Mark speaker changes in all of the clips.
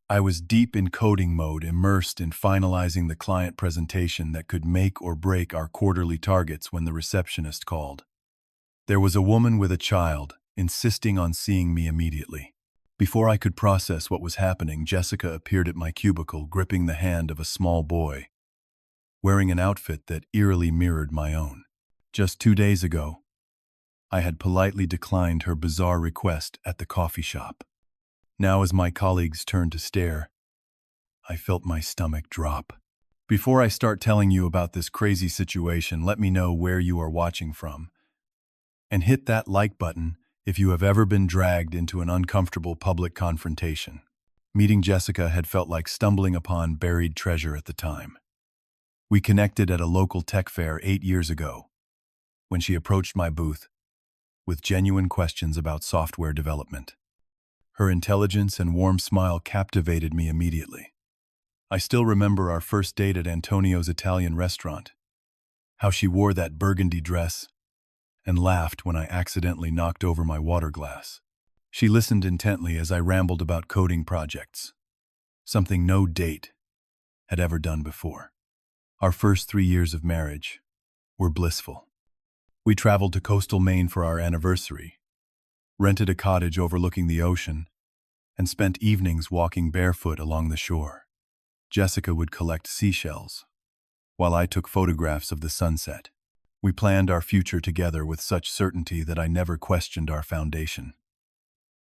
Speaker 1: I was deep in coding mode, immersed in finalizing the client presentation that could make or break our quarterly targets when the receptionist called. There was a woman with a child, insisting on seeing me immediately. Before I could process what was happening, Jessica appeared at my cubicle, gripping the hand of a small boy, wearing an outfit that eerily mirrored my own. Just 2 days ago, I had politely declined her bizarre request at the coffee shop. Now, as my colleagues turned to stare, I felt my stomach drop. Before I start telling you about this crazy situation, let me know where you are watching from. And hit that like button if you have ever been dragged into an uncomfortable public confrontation. Meeting Jessica had felt like stumbling upon buried treasure at the time. We connected at a local tech fair 8 years ago, when she approached my booth with genuine questions about software development. Her intelligence and warm smile captivated me immediately. I still remember our first date at Antonio's Italian restaurant, how she wore that burgundy dress and laughed when I accidentally knocked over my water glass. She listened intently as I rambled about coding projects, something no date had ever done before. Our first 3 years of marriage were blissful. We traveled to coastal Maine for our anniversary, rented a cottage overlooking the ocean, and spent evenings walking barefoot along the shore. Jessica would collect seashells, while I took photographs of the sunset. We planned our future together with such certainty that I never questioned our foundation.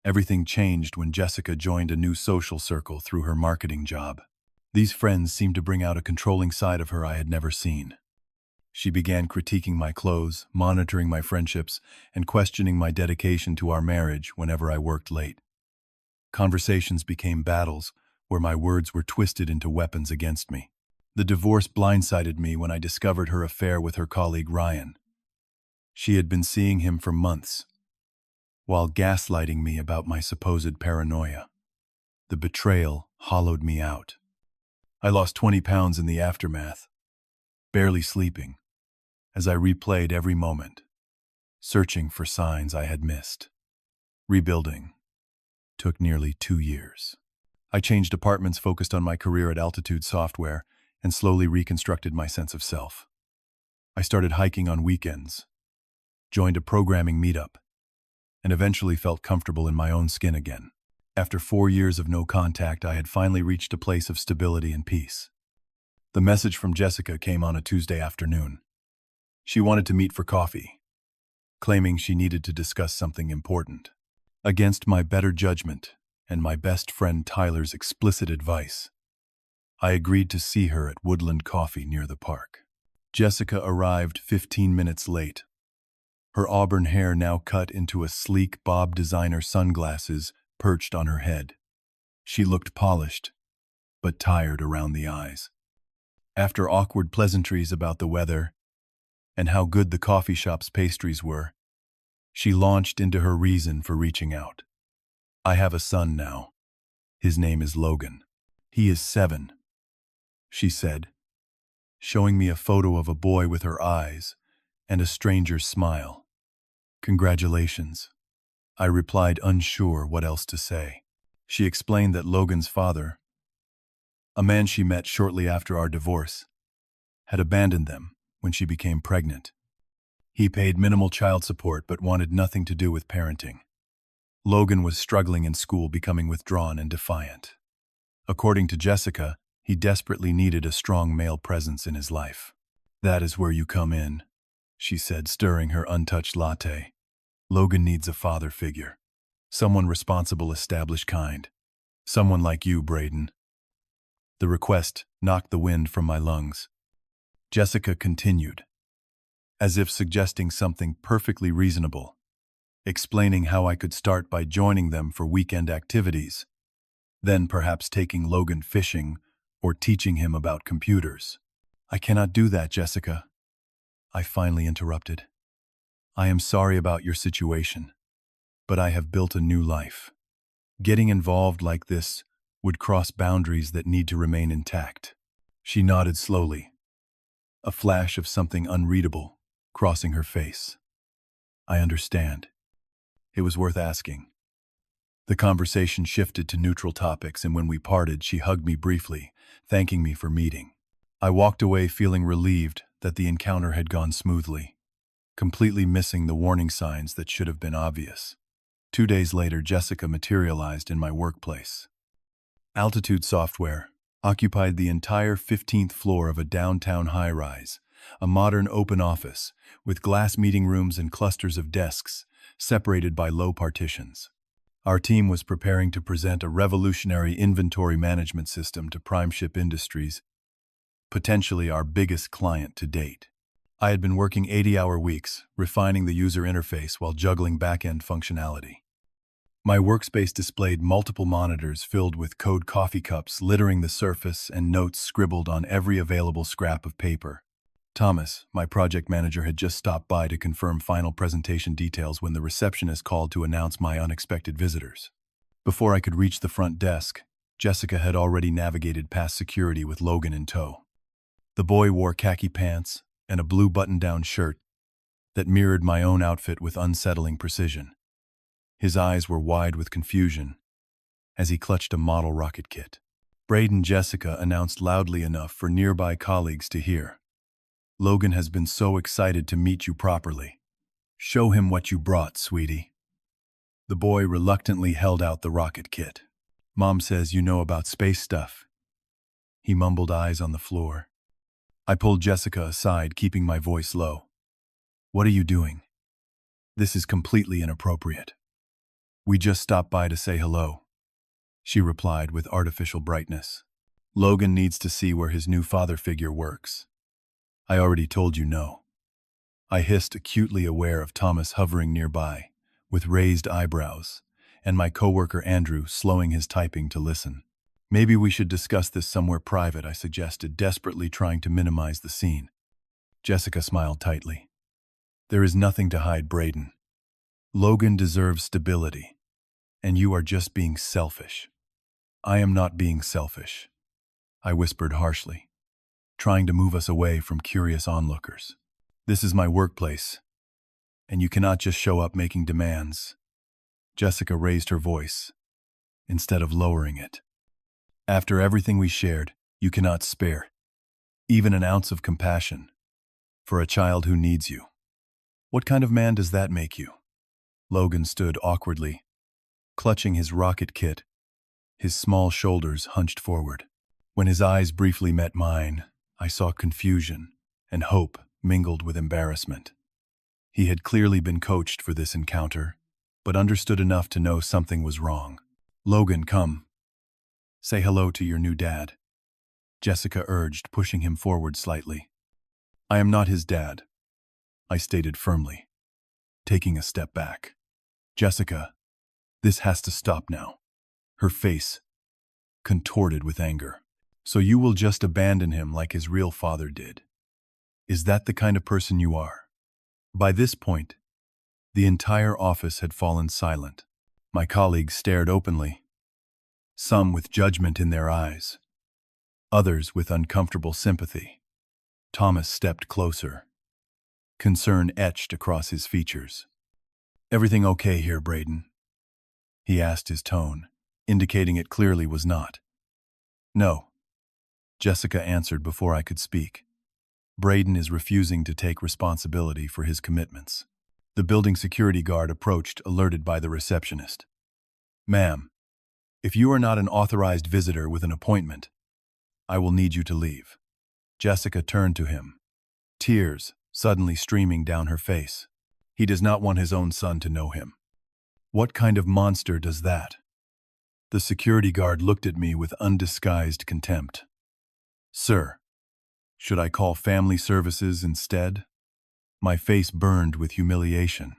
Speaker 1: Everything changed when Jessica joined a new social circle through her marketing job. These friends seemed to bring out a controlling side of her I had never seen. She began critiquing my clothes, monitoring my friendships, and questioning my dedication to our marriage whenever I worked late. Conversations became battles where my words were twisted into weapons against me. The divorce blindsided me when I discovered her affair with her colleague Ryan. She had been seeing him for months, while gaslighting me about my supposed paranoia. The betrayal hollowed me out. I lost 20 pounds in the aftermath, barely sleeping, as I replayed every moment, searching for signs I had missed. Rebuilding took nearly 2 years. I changed departments, focused on my career at Altitude Software, and slowly reconstructed my sense of self. I started hiking on weekends, joined a programming meetup, and eventually felt comfortable in my own skin again. After 4 years of no contact, I had finally reached a place of stability and peace. The message from Jessica came on a Tuesday afternoon. She wanted to meet for coffee, claiming she needed to discuss something important. Against my better judgment and my best friend Tyler's explicit advice, I agreed to see her at Woodland Coffee near the park. Jessica arrived 15 minutes late, her auburn hair now cut into a sleek bob designer sunglasses perched on her head. She looked polished, but tired around the eyes. After awkward pleasantries about the weather and how good the coffee shop's pastries were, she launched into her reason for reaching out. I have a son now. His name is Logan. He is 7, she said, showing me a photo of a boy with her eyes and a stranger's smile. Congratulations, I replied, unsure what else to say. She explained that Logan's father, a man she met shortly after our divorce, had abandoned them when she became pregnant. He paid minimal child support but wanted nothing to do with parenting. Logan was struggling in school, becoming withdrawn and defiant. According to Jessica, he desperately needed a strong male presence in his life. That is where you come in, she said, stirring her untouched latte. Logan needs a father figure. Someone responsible, established, kind. Someone like you, Braden. The request knocked the wind from my lungs. Jessica continued, as if suggesting something perfectly reasonable, explaining how I could start by joining them for weekend activities, then perhaps taking Logan fishing or teaching him about computers. I cannot do that, Jessica, I finally interrupted. I am sorry about your situation, but I have built a new life. Getting involved like this would cross boundaries that need to remain intact. She nodded slowly, a flash of something unreadable crossing her face. I understand. It was worth asking. The conversation shifted to neutral topics, and when we parted, she hugged me briefly, thanking me for meeting. I walked away feeling relieved that the encounter had gone smoothly, completely missing the warning signs that should have been obvious. 2 days later, Jessica materialized in my workplace. Altitude Software occupied the entire 15th floor of a downtown high-rise, a modern open office with glass meeting rooms and clusters of desks separated by low partitions. Our team was preparing to present a revolutionary inventory management system to Primeship Industries, potentially our biggest client to date. I had been working 80-hour weeks, refining the user interface while juggling back-end functionality. My workspace displayed multiple monitors filled with code coffee cups littering the surface and notes scribbled on every available scrap of paper. Thomas, my project manager, had just stopped by to confirm final presentation details when the receptionist called to announce my unexpected visitors. Before I could reach the front desk, Jessica had already navigated past security with Logan in tow. The boy wore khaki pants and a blue button-down shirt that mirrored my own outfit with unsettling precision. His eyes were wide with confusion as he clutched a model rocket kit. Braden, Jessica announced loudly enough for nearby colleagues to hear. Logan has been so excited to meet you properly. Show him what you brought, sweetie. The boy reluctantly held out the rocket kit. Mom says you know about space stuff. He mumbled, eyes on the floor. I pulled Jessica aside, keeping my voice low. What are you doing? This is completely inappropriate. We just stopped by to say hello, she replied with artificial brightness. Logan needs to see where his new father figure works. I already told you no. I hissed, acutely aware of Thomas hovering nearby, with raised eyebrows, and my coworker Andrew slowing his typing to listen. Maybe we should discuss this somewhere private, I suggested, desperately trying to minimize the scene. Jessica smiled tightly. There is nothing to hide, Braden. Logan deserves stability, and you are just being selfish. I am not being selfish, I whispered harshly, trying to move us away from curious onlookers. This is my workplace, and you cannot just show up making demands. Jessica raised her voice, instead of lowering it. After everything we shared, you cannot spare even an ounce of compassion for a child who needs you. What kind of man does that make you? Logan stood awkwardly, clutching his rocket kit, his small shoulders hunched forward. When his eyes briefly met mine, I saw confusion and hope mingled with embarrassment. He had clearly been coached for this encounter, but understood enough to know something was wrong. Logan, come. Say hello to your new dad, Jessica urged, pushing him forward slightly. I am not his dad, I stated firmly, taking a step back. Jessica, this has to stop now. Her face contorted with anger. So you will just abandon him like his real father did? Is that the kind of person you are? By this point, the entire office had fallen silent. My colleagues stared openly, some with judgment in their eyes, others with uncomfortable sympathy. Thomas stepped closer, concern etched across his features. Everything okay here, Braden? He asked, his tone indicating it clearly was not. No, Jessica answered before I could speak. Braden is refusing to take responsibility for his commitments. The building security guard approached, alerted by the receptionist. Ma'am, if you are not an authorized visitor with an appointment, I will need you to leave. Jessica turned to him, tears suddenly streaming down her face. He does not want his own son to know him. What kind of monster does that? The security guard looked at me with undisguised contempt. Sir, should I call family services instead? My face burned with humiliation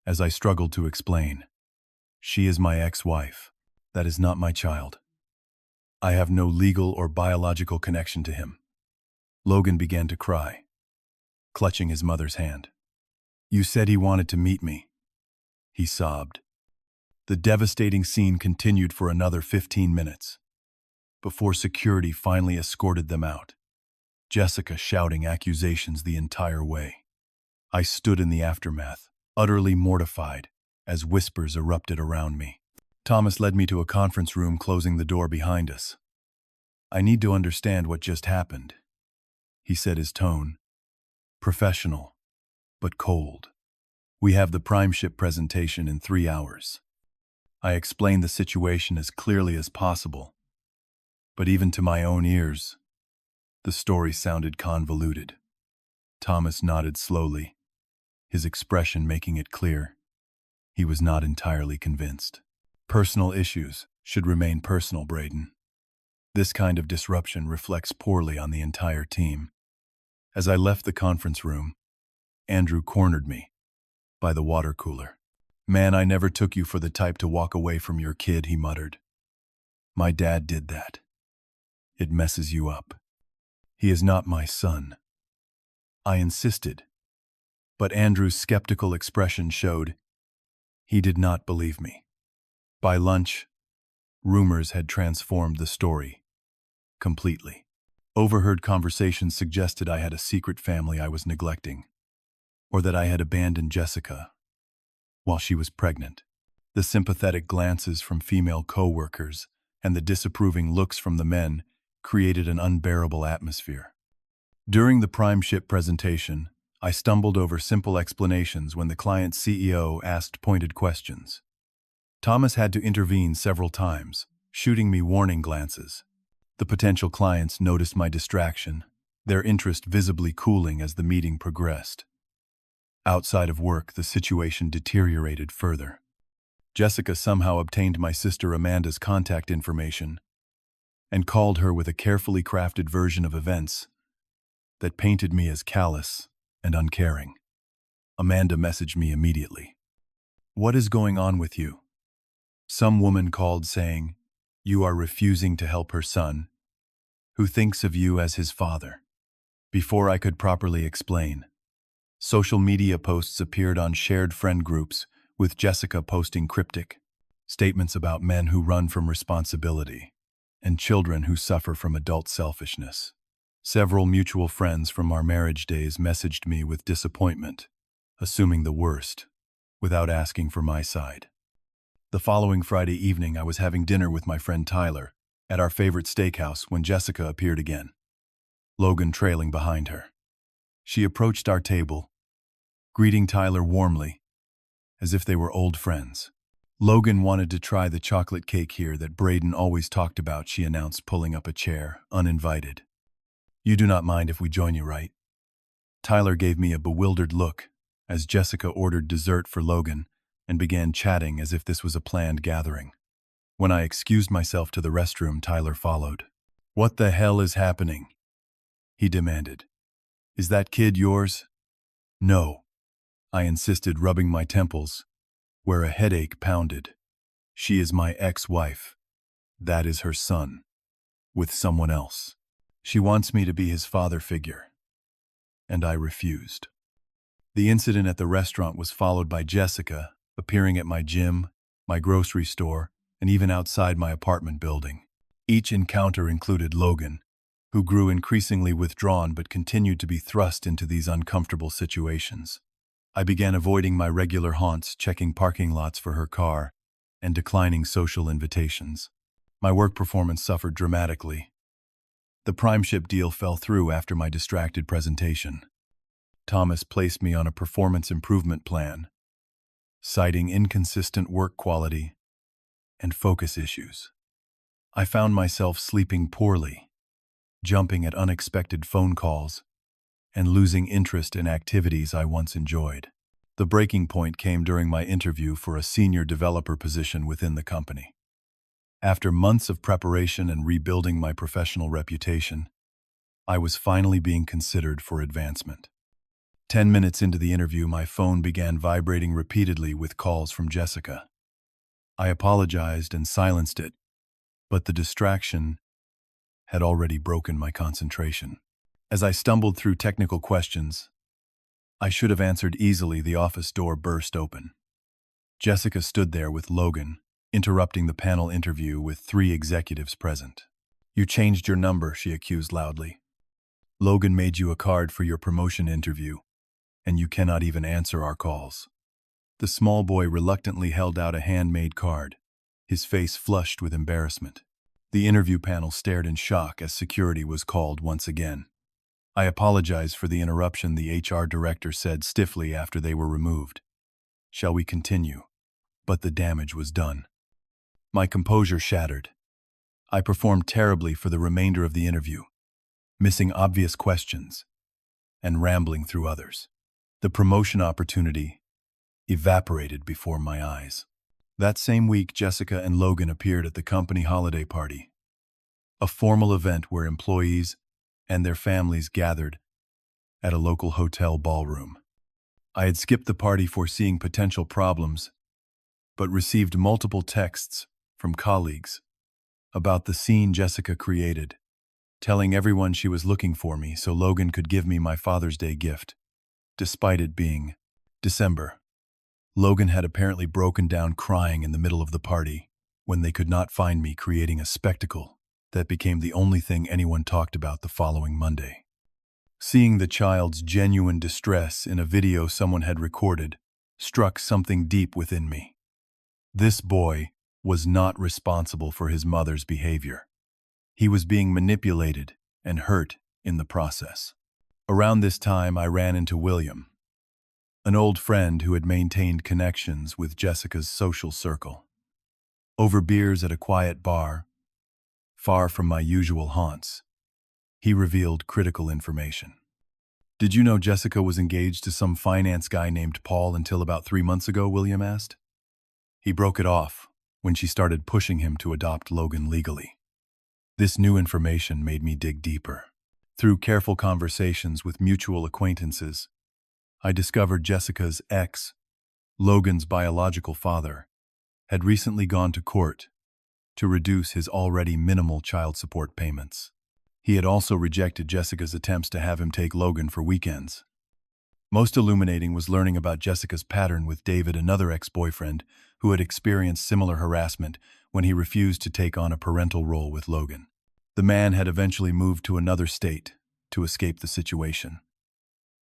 Speaker 1: as I struggled to explain. She is my ex-wife. That is not my child. I have no legal or biological connection to him. Logan began to cry, clutching his mother's hand. You said he wanted to meet me, he sobbed. The devastating scene continued for another 15 minutes, before security finally escorted them out, Jessica shouting accusations the entire way. I stood in the aftermath, utterly mortified, as whispers erupted around me. Thomas led me to a conference room, closing the door behind us. "I need to understand what just happened," he said, his tone professional, but cold. "We have the prime ship presentation in 3 hours." I explained the situation as clearly as possible, but even to my own ears, the story sounded convoluted. Thomas nodded slowly, his expression making it clear he was not entirely convinced. "Personal issues should remain personal, Braden. This kind of disruption reflects poorly on the entire team." As I left the conference room, Andrew cornered me by the water cooler. "Man, I never took you for the type to walk away from your kid," he muttered. "My dad did that. It messes you up." "He is not my son," I insisted, but Andrew's skeptical expression showed he did not believe me. By lunch, rumors had transformed the story completely. Overheard conversations suggested I had a secret family I was neglecting, or that I had abandoned Jessica while she was pregnant. The sympathetic glances from female co-workers and the disapproving looks from the men created an unbearable atmosphere. During the prime ship presentation, I stumbled over simple explanations when the client's CEO asked pointed questions. Thomas had to intervene several times, shooting me warning glances. The potential clients noticed my distraction, their interest visibly cooling as the meeting progressed. Outside of work, the situation deteriorated further. Jessica somehow obtained my sister Amanda's contact information and called her with a carefully crafted version of events that painted me as callous and uncaring. Amanda messaged me immediately. "What is going on with you?" Some woman called saying, "You are refusing to help her son, who thinks of you as his father." Before I could properly explain, social media posts appeared on shared friend groups, with Jessica posting cryptic statements about men who run from responsibility and children who suffer from adult selfishness. Several mutual friends from our marriage days messaged me with disappointment, assuming the worst, without asking for my side. The following Friday evening, I was having dinner with my friend Tyler at our favorite steakhouse when Jessica appeared again, Logan trailing behind her. She approached our table, greeting Tyler warmly, as if they were old friends. "Logan wanted to try the chocolate cake here that Braden always talked about," she announced, pulling up a chair, uninvited. "You do not mind if we join you, right?" Tyler gave me a bewildered look as Jessica ordered dessert for Logan and began chatting as if this was a planned gathering. When I excused myself to the restroom, Tyler followed. "What the hell is happening?" he demanded. "Is that kid yours?" "No," I insisted, rubbing my temples, where a headache pounded. "She is my ex-wife. That is her son, with someone else. She wants me to be his father figure." And I refused. The incident at the restaurant was followed by Jessica appearing at my gym, my grocery store, and even outside my apartment building. Each encounter included Logan, who grew increasingly withdrawn but continued to be thrust into these uncomfortable situations. I began avoiding my regular haunts, checking parking lots for her car, and declining social invitations. My work performance suffered dramatically. The prime ship deal fell through after my distracted presentation. Thomas placed me on a performance improvement plan, citing inconsistent work quality and focus issues. I found myself sleeping poorly, jumping at unexpected phone calls, and losing interest in activities I once enjoyed. The breaking point came during my interview for a senior developer position within the company. After months of preparation and rebuilding my professional reputation, I was finally being considered for advancement. 10 minutes into the interview, my phone began vibrating repeatedly with calls from Jessica. I apologized and silenced it, but the distraction had already broken my concentration. As I stumbled through technical questions I should have answered easily, the office door burst open. Jessica stood there with Logan, interrupting the panel interview with 3 executives present. "You changed your number," she accused loudly. "Logan made you a card for your promotion interview, and you cannot even answer our calls." The small boy reluctantly held out a handmade card, his face flushed with embarrassment. The interview panel stared in shock as security was called once again. "I apologize for the interruption," the HR director said stiffly after they were removed. "Shall we continue?" But the damage was done. My composure shattered. I performed terribly for the remainder of the interview, missing obvious questions and rambling through others. The promotion opportunity evaporated before my eyes. That same week, Jessica and Logan appeared at the company holiday party, a formal event where employees and their families gathered at a local hotel ballroom. I had skipped the party foreseeing potential problems, but received multiple texts from colleagues about the scene Jessica created, telling everyone she was looking for me so Logan could give me my Father's Day gift, despite it being December. Logan had apparently broken down crying in the middle of the party when they could not find me, creating a spectacle that became the only thing anyone talked about the following Monday. Seeing the child's genuine distress in a video someone had recorded struck something deep within me. This boy was not responsible for his mother's behavior. He was being manipulated and hurt in the process. Around this time, I ran into William, an old friend who had maintained connections with Jessica's social circle. Over beers at a quiet bar, far from my usual haunts, he revealed critical information. "Did you know Jessica was engaged to some finance guy named Paul until about 3 months ago?" William asked. "He broke it off when she started pushing him to adopt Logan legally." This new information made me dig deeper. Through careful conversations with mutual acquaintances, I discovered Jessica's ex, Logan's biological father, had recently gone to court to reduce his already minimal child support payments. He had also rejected Jessica's attempts to have him take Logan for weekends. Most illuminating was learning about Jessica's pattern with David, another ex-boyfriend who had experienced similar harassment when he refused to take on a parental role with Logan. The man had eventually moved to another state to escape the situation.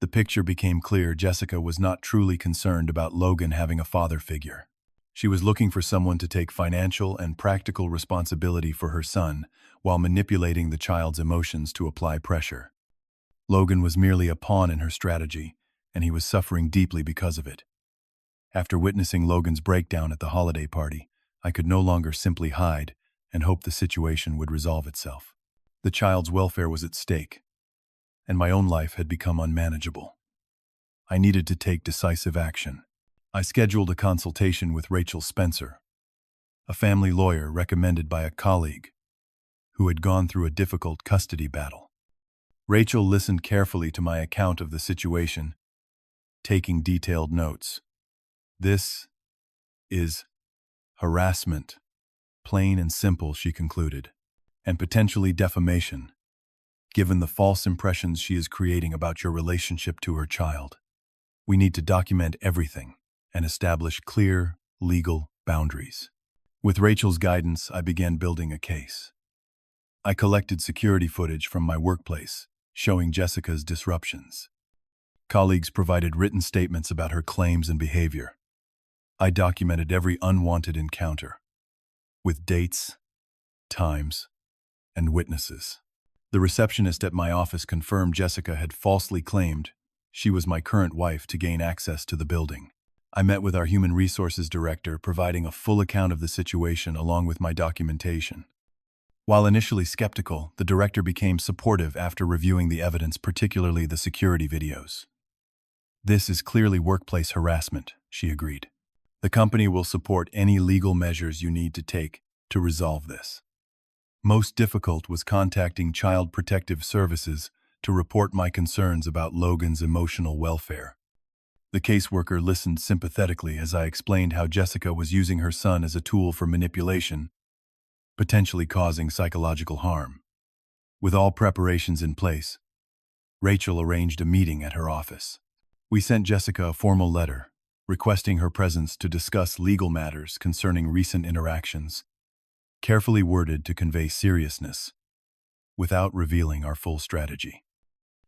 Speaker 1: The picture became clear: Jessica was not truly concerned about Logan having a father figure. She was looking for someone to take financial and practical responsibility for her son while manipulating the child's emotions to apply pressure. Logan was merely a pawn in her strategy, and he was suffering deeply because of it. After witnessing Logan's breakdown at the holiday party, I could no longer simply hide and hope the situation would resolve itself. The child's welfare was at stake, and my own life had become unmanageable. I needed to take decisive action. I scheduled a consultation with Rachel Spencer, a family lawyer recommended by a colleague who had gone through a difficult custody battle. Rachel listened carefully to my account of the situation, taking detailed notes. "This is harassment, plain and simple," she concluded, "and potentially defamation, given the false impressions she is creating about your relationship to her child. We need to document everything and establish clear, legal boundaries." With Rachel's guidance, I began building a case. I collected security footage from my workplace, showing Jessica's disruptions. Colleagues provided written statements about her claims and behavior. I documented every unwanted encounter, with dates, times, and witnesses. The receptionist at my office confirmed Jessica had falsely claimed she was my current wife to gain access to the building. I met with our human resources director, providing a full account of the situation along with my documentation. While initially skeptical, the director became supportive after reviewing the evidence, particularly the security videos. "This is clearly workplace harassment," she agreed. "The company will support any legal measures you need to take to resolve this." Most difficult was contacting Child Protective Services to report my concerns about Logan's emotional welfare. The caseworker listened sympathetically as I explained how Jessica was using her son as a tool for manipulation, potentially causing psychological harm. With all preparations in place, Rachel arranged a meeting at her office. We sent Jessica a formal letter, requesting her presence to discuss legal matters concerning recent interactions, carefully worded to convey seriousness, without revealing our full strategy.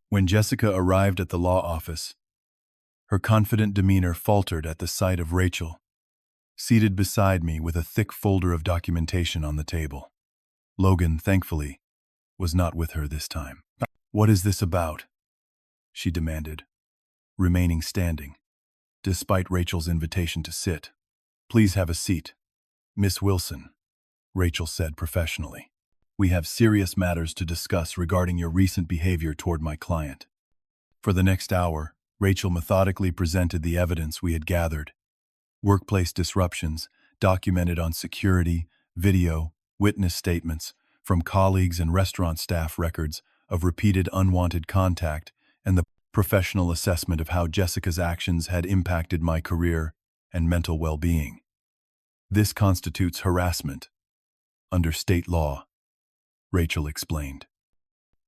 Speaker 1: When Jessica arrived at the law office, her confident demeanor faltered at the sight of Rachel, seated beside me with a thick folder of documentation on the table. Logan, thankfully, was not with her this time. "What is this about?" she demanded, remaining standing, despite Rachel's invitation to sit. "Please have a seat, Miss Wilson," Rachel said professionally. "We have serious matters to discuss regarding your recent behavior toward my client." For the next hour, Rachel methodically presented the evidence we had gathered. Workplace disruptions, documented on security, video, witness statements, from colleagues and restaurant staff records of repeated unwanted contact, and the professional assessment of how Jessica's actions had impacted my career and mental well-being. "This constitutes harassment under state law," Rachel explained.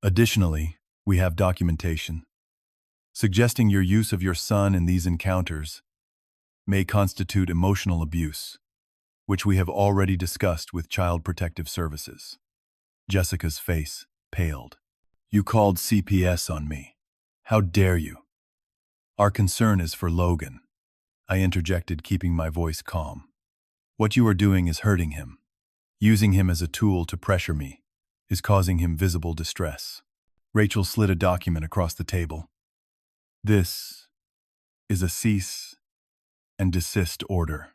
Speaker 1: "Additionally, we have documentation suggesting your use of your son in these encounters may constitute emotional abuse, which we have already discussed with Child Protective Services." Jessica's face paled. "You called CPS on me. How dare you?" "Our concern is for Logan," I interjected, keeping my voice calm. "What you are doing is hurting him. Using him as a tool to pressure me is causing him visible distress." Rachel slid a document across the table. "This is a cease and desist order.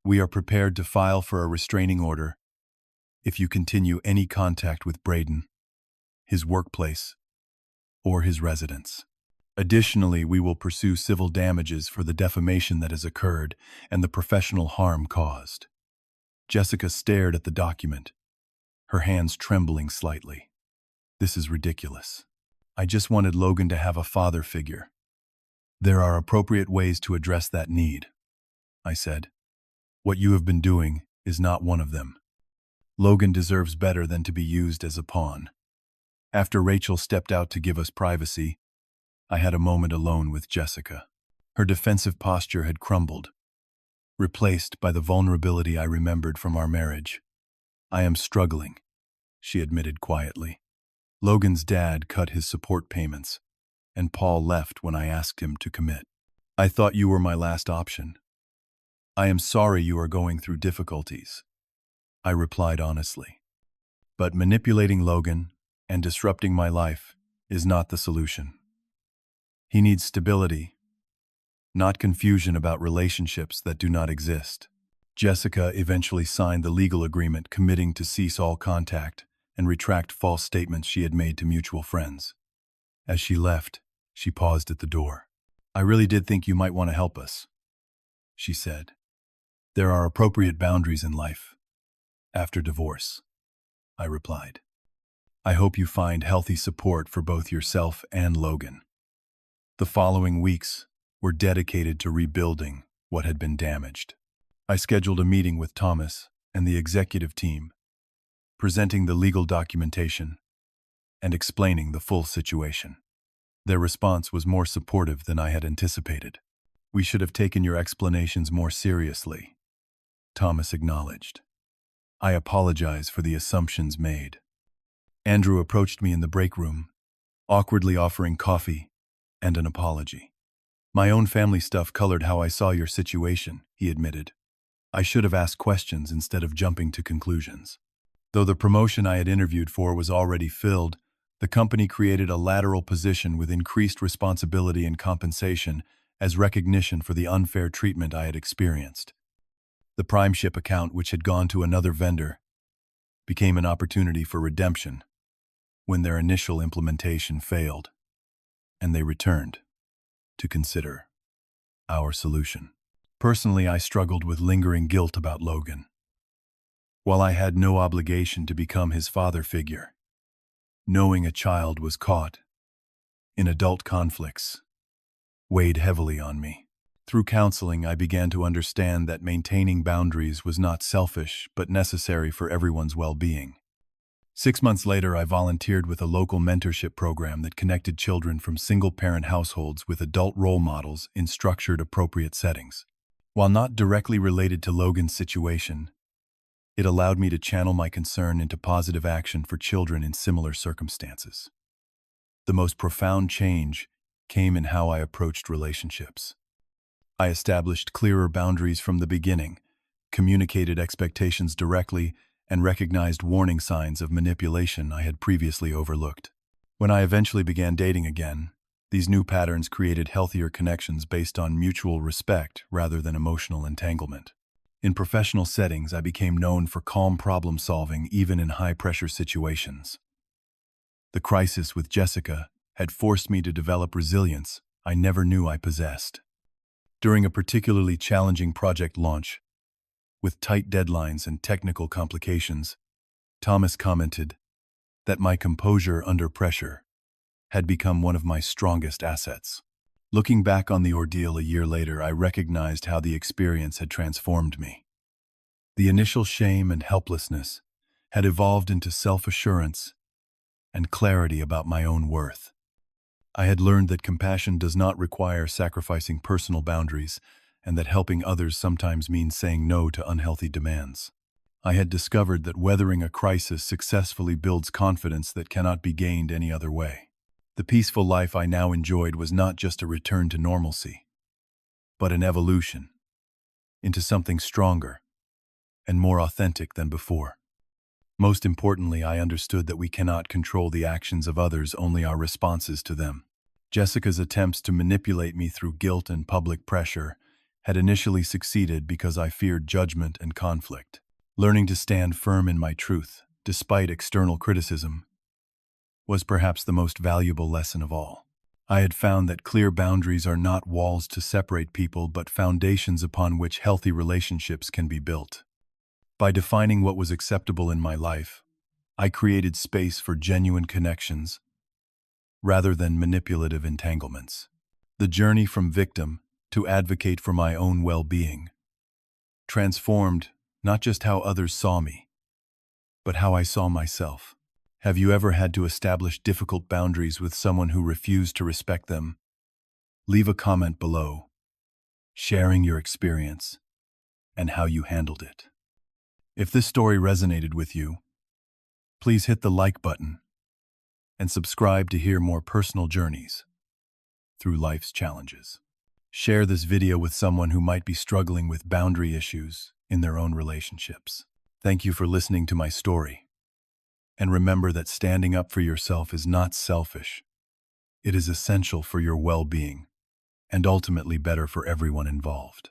Speaker 1: We are prepared to file for a restraining order if you continue any contact with Braden, his workplace, or his residence. Additionally, we will pursue civil damages for the defamation that has occurred and the professional harm caused." Jessica stared at the document, her hands trembling slightly. "This is ridiculous. I just wanted Logan to have a father figure. There are appropriate ways to address that need," I said. "What you have been doing is not one of them. Logan deserves better than to be used as a pawn." After Rachel stepped out to give us privacy, I had a moment alone with Jessica. Her defensive posture had crumbled, replaced by the vulnerability I remembered from our marriage. "I am struggling," she admitted quietly. "Logan's dad cut his support payments, and Paul left when I asked him to commit. I thought you were my last option. I am sorry you are going through difficulties," I replied honestly. "But manipulating Logan and disrupting my life is not the solution. He needs stability, not confusion about relationships that do not exist." Jessica eventually signed the legal agreement committing to cease all contact and retract false statements she had made to mutual friends. As she left, she paused at the door. "I really did think you might want to help us," she said. "There are appropriate boundaries in life. After divorce," I replied. "I hope you find healthy support for both yourself and Logan." The following weeks were dedicated to rebuilding what had been damaged. I scheduled a meeting with Thomas and the executive team, presenting the legal documentation and explaining the full situation. Their response was more supportive than I had anticipated. "We should have taken your explanations more seriously," Thomas acknowledged. "I apologize for the assumptions made." Andrew approached me in the break room, awkwardly offering coffee and an apology. "My own family stuff colored how I saw your situation," he admitted. "I should have asked questions instead of jumping to conclusions." Though the promotion I had interviewed for was already filled, the company created a lateral position with increased responsibility and compensation as recognition for the unfair treatment I had experienced. The Primeship account, which had gone to another vendor, became an opportunity for redemption when their initial implementation failed, and they returned to consider our solution. Personally, I struggled with lingering guilt about Logan. While I had no obligation to become his father figure, knowing a child was caught in adult conflicts weighed heavily on me. Through counseling, I began to understand that maintaining boundaries was not selfish but necessary for everyone's well-being. 6 months later, I volunteered with a local mentorship program that connected children from single-parent households with adult role models in structured, appropriate settings. While not directly related to Logan's situation, it allowed me to channel my concern into positive action for children in similar circumstances. The most profound change came in how I approached relationships. I established clearer boundaries from the beginning, communicated expectations directly, and recognized warning signs of manipulation I had previously overlooked. When I eventually began dating again, these new patterns created healthier connections based on mutual respect rather than emotional entanglement. In professional settings, I became known for calm problem-solving even in high-pressure situations. The crisis with Jessica had forced me to develop resilience I never knew I possessed. During a particularly challenging project launch, with tight deadlines and technical complications, Thomas commented that my composure under pressure had become one of my strongest assets. Looking back on the ordeal a year later, I recognized how the experience had transformed me. The initial shame and helplessness had evolved into self-assurance and clarity about my own worth. I had learned that compassion does not require sacrificing personal boundaries, and that helping others sometimes means saying no to unhealthy demands. I had discovered that weathering a crisis successfully builds confidence that cannot be gained any other way. The peaceful life I now enjoyed was not just a return to normalcy, but an evolution into something stronger and more authentic than before. Most importantly, I understood that we cannot control the actions of others, only our responses to them. Jessica's attempts to manipulate me through guilt and public pressure had initially succeeded because I feared judgment and conflict. Learning to stand firm in my truth, despite external criticism, was perhaps the most valuable lesson of all. I had found that clear boundaries are not walls to separate people, but foundations upon which healthy relationships can be built. By defining what was acceptable in my life, I created space for genuine connections rather than manipulative entanglements. The journey from victim to advocate for my own well-being transformed not just how others saw me, but how I saw myself. Have you ever had to establish difficult boundaries with someone who refused to respect them? Leave a comment below, sharing your experience and how you handled it. If this story resonated with you, please hit the like button and subscribe to hear more personal journeys through life's challenges. Share this video with someone who might be struggling with boundary issues in their own relationships. Thank you for listening to my story. And remember that standing up for yourself is not selfish. It is essential for your well-being and ultimately better for everyone involved.